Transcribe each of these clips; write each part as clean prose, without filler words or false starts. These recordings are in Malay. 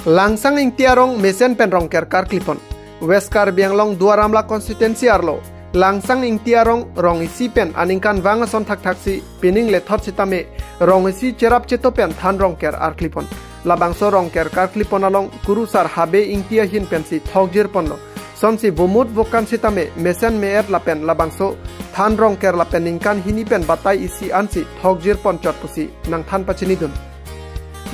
Langsang ing tiarong mesen pen rongker karklipon. West Karbi Anglong dua ramla konstituensi arlo. Langsang ing tiarong rong isi pen aningkan vangason tak taksi pining le thot sitame rong isi cerap cetopen than rongker arklipon. Labangso rongker karklipon along kurusar habe ing tia hin pensi thogjir ponlo. Sonsi bumut vokan sitame mesen meer lapen labangso than rongker lapen ingkan hini pen batai isi ansi thogjir pon chot pusi nang than pachinidun.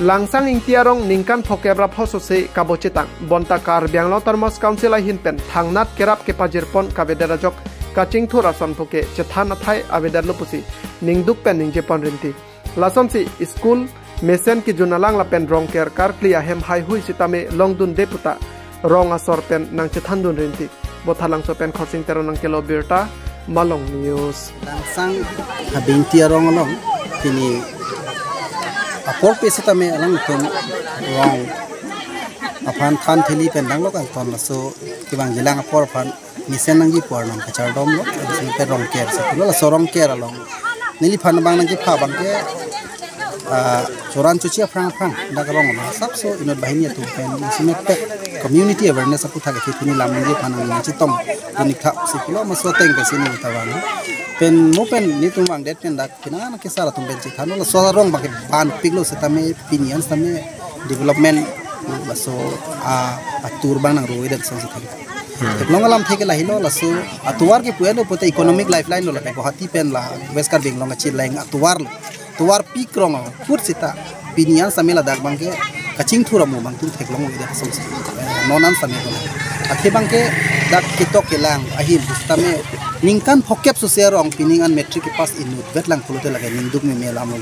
Langsang ing tiarong ningkan phokebra phosose kabocetang bonta kar bianglo termos council hin pen thangnat kerap ke pajirpon kabedara jok kaching thura son phoke chethan athai abedar lupusi ningduk pen ningje pon rinti lasonsi school mesen ki junalang la pen rongker kar klia hem hai hui sitame longdun deputa rong asor pen nang chethan dun rinti bothalang so pen khorsing tero nang kelo birta malong news langsang habing tiarong along kini apor pesita me alang tum rong apan than theli pen dang lokal ton so kibang jilang apor pan misen nang gi por nam kachar dom lo pe rong ker se lo la sorong ker along nili phan bang nang gi pha bang ke choran chuchia frang dak rong ma sap so inot bahini tu pen simet pe community awareness apu thake thini lam ngi phan nang chi tom unik tha se lo ma so teng ke sini tawang pen mo pen ni tum bang det pen dak kina na ke sara tum ben chi thano la so rong bang ban piglo se tame opinions tame development so atur bang nang roi dak sansi thak long alam theke la hilo la so atuar ke puelo pote economic lifeline lo la ko hati pen la west kar beng long chi leng atuar tuar pik rong pur sita opinion samela dak bang ke kaching thura mo bang tu thek long ida sansi nonan samela akhe bang ke dak kitok ke lang ahil bustame ningkan phokep su se rong pining an metric pass in vet lang pulote lage ningduk me mela mo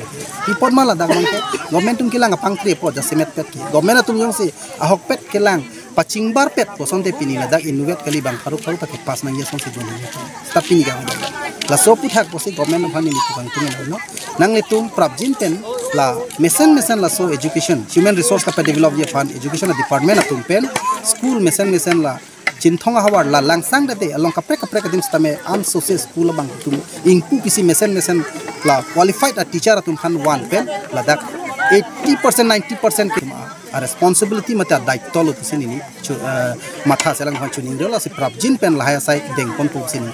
ipot mala dak bang ke government tum kilang apang tre po ja semet pet ki government tum yong se ahok pet kilang paching bar pet poson te pining dak invet kali bang paru tak pas nang yeson se joni tapi ni ga la so puthak posi government phani ni bang tung no nang le tum prabjin pen la mesen la so education human resource ka develop ye fan education department atum pen school mesen la Cinthong hawar la langsang date along kapre kadim stame am social school bang tum ingpu pisi mesen la qualified a teacher atum han one pen la dak 80% 90% ke responsibility mata daitto lo pisi ni matha selang han chuning la si prabjin pen la ha sai deng kon pu sin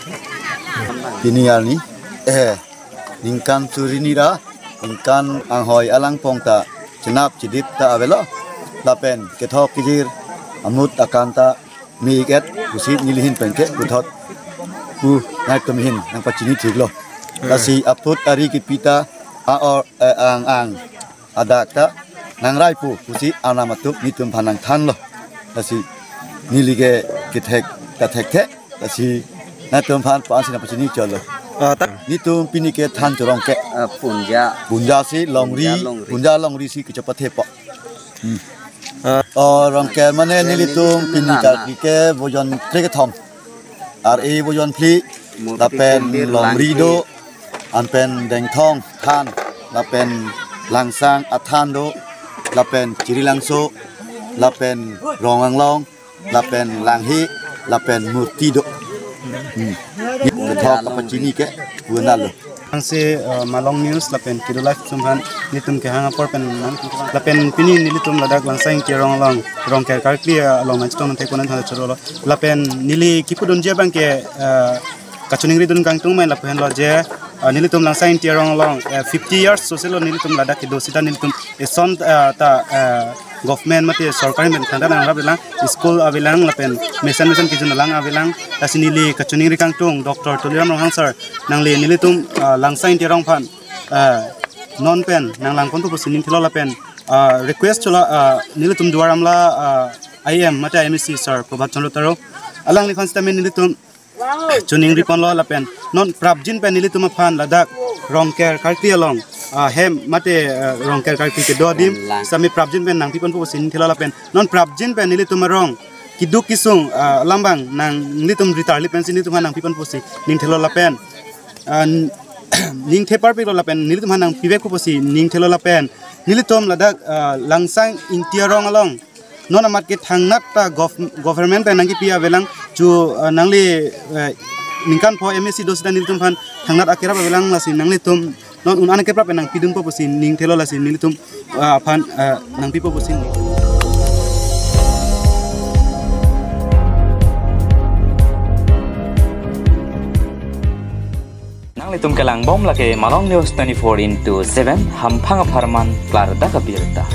ini ni ningkan surini ra ningkan anghoi alang pongta cenap cidit ta avelo lapen kethok kijir amut akanta miget kusit nilihin pengke kuthot ku nai tomihin nang pachini thiglo lasi aput ari ki pita ang adakta nang raipu kusit anamatup nitum phanang than lo lasi nilige kithek kathek the lasi nai tom phan pa sina pachini cholo nitum pinike than jorong ke punja si longri si kechapathe po rongker mane nilitum pinika ke bojon treke thom ar e bojon pli lapen longri do anpen deng thong than lapen langsang athan do lapen cirilangso lapen ronganglong lapen langhi lapen murti do ni thok kapachini ke bunalo angse malong news lapen kido life sumhan nitum ke hanga por pen lapen pini nilitum ladak langsang ke rong ke karklia along manchton te konan tha choro lapen nili kipudon je bang ke kachuning ridun kang tung mai lapen lo je nilitum langsang ke rong 50 years social nilitum ladak ke dosita nilitum eson ta government mate sarkari men thanda nang rabelang school abelang lapen mesen ki junalang abelang tasinili kachuning ri kang tung dr tuliram rohang sir nang le nilitum langsang te rong phan non pen nang lang kon tu posining thilo lapen request chola nilitum duaramla IM mate MSc sir prabhat chandra taro alang likhon stamen nilitum chuning ri pon lo lapen non prabjin pen nilitum phan ladak rongker karti along hem mate rongker karti ke dodim sami prabjin pen nang pipon posining thilo lapen non prabjin pen nilitum rong kiduk kisung lambang nang nilitum ritarli pen sini tum nang pipon posi ning thilo lapen ning thepar pe la pen nilitum hanang pibek ko posi ning thelo la pen nilitum ladak langsang intiarong along nona market hangnat ta government pe nangi pia velang chu nangli ningkan po MSc dosida nilitum phan hangnat akira velang lasi nangli tum non unan ke pra pe nang pidum po posi ning thelo lasi nilitum phan nang pipo posi nitum kelang bom lake Malong News 24/7 hampang aparman klar da kabirta.